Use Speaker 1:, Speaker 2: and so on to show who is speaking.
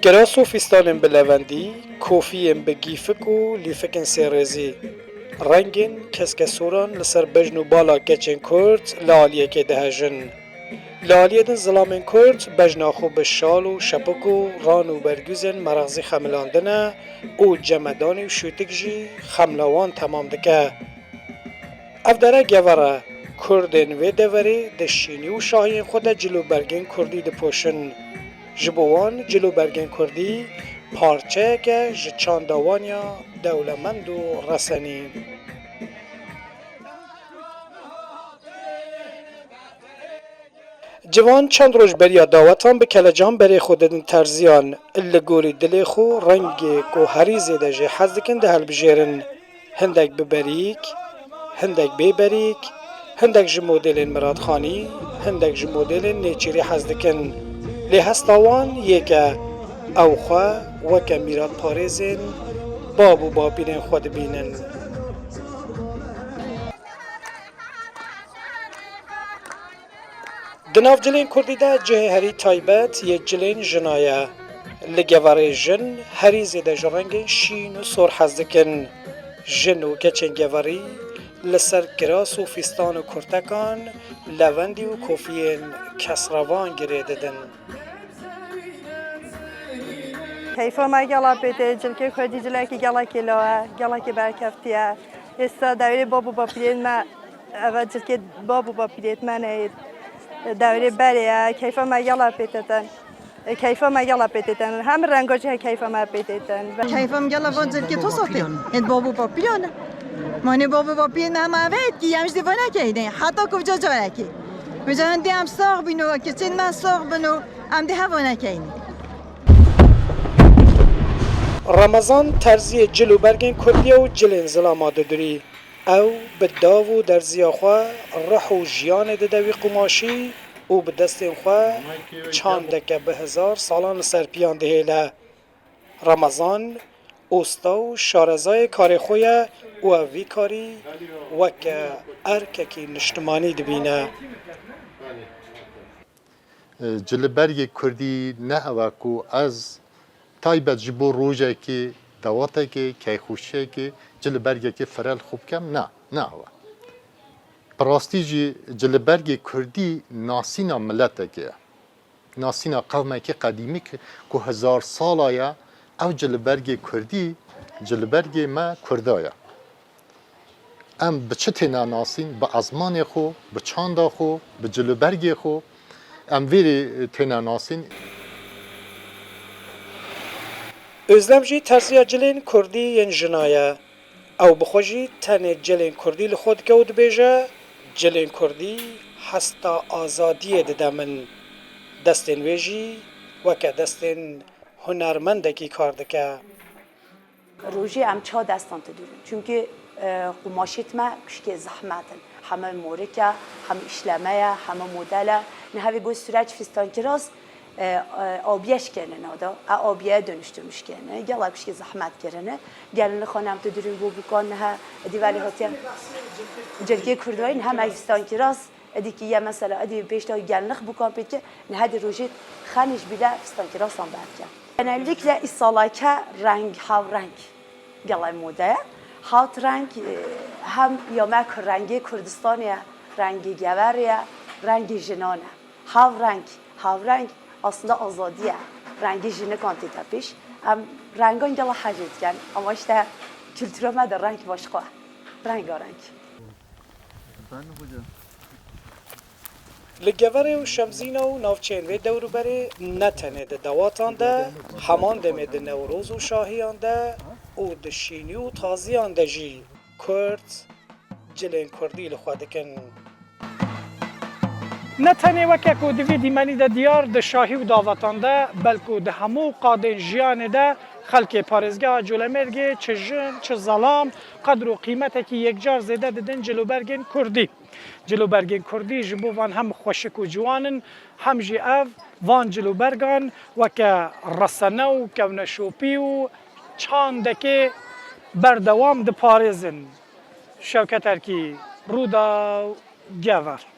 Speaker 1: کراسو فیستانن بلوندی، کوفیین بگیفک و لیفکن سرزی. رنگین کسکسوران لسر بجن و بالا کچن کرد لالیه که دهجن. لالیه دن ظلامن کرد بجنا خو به شال و شپک و ران و برگوزن مرغزی خملاندنه او جمدانی و شوتک جی خملاوان تمام دکه. افدره گوره کردن و دوری دشینی و شاهین خود جلو برگن کردی دپوشن. جبوان جلو برگن کردی پارچه که جچاندوانیا دولمند و رسنی. جوان چند روز بریا داوتان به کلجان بری خودن ترزیان لگوری دلی خو رنگ کو هری زیده جه حزدکن ده هل بجیرن هندک ببریک هندک ببریک هندک جمودلین مراد خانی هندک جمودلین نیچری حزدکن لی هستاوان یکه او خواه وکه میراد پارزین بابو بابینن خود بینن. دناف جلین کردی ده جه هری تایبت یه جلین جنایه لگواره جن هری زیده جرنگ شین و سر حزدکن جن و کچن گواری لسر کراس و فیستان و کرتکان لوندی و کوفین کسروان گریده دن.
Speaker 2: کیفا ما گلا بده جلکی خودی جلکی گلا کلاه گلا برکفتیه استا دوره بابو باپیل ما اول جلکی بابو باپیلت من دوره بریه کیفا ما گلا بدهن کیفا ما گلا بدهن هم رنگاجه کیفا ما بدهن
Speaker 3: کیفا ما گلا وان جلکی تو صافی این بابو باپیلانه مانه بابو باپیل نه مواد کی همش دیوانه کیه حتی کجا جاره کی کجا هندی هم ساق بینو که چند من ساق بینو هم دی هوانه کیه
Speaker 1: رمضان ترزی جلو برگن کردی و جلین ظلامات داری او به داو در زیاخوا رح و جیان دوی قماشی او به دست خوا چاندکه به 1000 سالان سرپیان دهیله. رمضان اوستا و شارزای کار خوی او اوی کاری وکه ارککی نشتمانی دبینه.
Speaker 4: جلبرگ کردی نه اوکو از تایبت جبو روزه که دواته که کیخوشه که جلبرگ که فرال خوب کم نه هوا پراستی جلبرگ کردی ناسینا ملته که ناسینا قومه که قدیمی که 1000 ساله او جلبرگ کردی جلبرگ ما کردایا ام بچه تینا ناسین با ازمان خو به چاندا خو به جلبرگ خو ام ویری تینا ناسین
Speaker 1: özlem jî terziya cilên Kurdî yên jinaye ew bixwe jî tenê cilên Kurdî li xwe dike û dibêje cilên Kurdî hesta azadiyê dide min destên wê jî weke destên hunermendekî kar dike.
Speaker 5: Rojê em ça destan didûrin çünkü qumaşît me kuşkê zehmetin heme morike heme işlemeye heme modele nehevê got süreç fistankiraz آبیش کنه نادا آبیه دانشترمش کنه گلا کشی زحمت کرده گلن خانم تو داریم بو بکن نه دیوالی هاتیم جلگه کردوای نه مکستان کراس ادی که یه مثلا ادی بیشتر گلن خ بکن پیچه نه هدی روزی خانش بیله فستان کراس هم برکه. genellikle isalaka renk hav renk gala moda hat renk hem yamak rengi Kürdistan'ya rengi geveriye rengi jinane hav renk aslında azadiye rengi jine kantite piş hem rengan gala hacetken ama işte kültürüme de renk başka rengarenk.
Speaker 1: لگوره و شمزینه و نافچین و دوروبری نتنه ده دواتان ده همان دمه ده نوروز و شاهیان ده او ده شینی و تازیان ده جی کرد جلین کردی لخوادکن. نتنه وکه که دوی دیمانی ده دیار ده شاهی و داواتان ده بلکه ده همو قادن جیان ده خلک پارزگاه جولمرگه چه جن چه ظلام قدر و قیمته که یک جار زیده ددن جلوبرگن کردی. جلوبرگن کردی جبو وان هم خوشک و جوانن هم جی اف وان جلوبرگان وکه رسانه و کونشوپی و چاندکه بردوام ده پارزن شوکت ارکی رودا گور.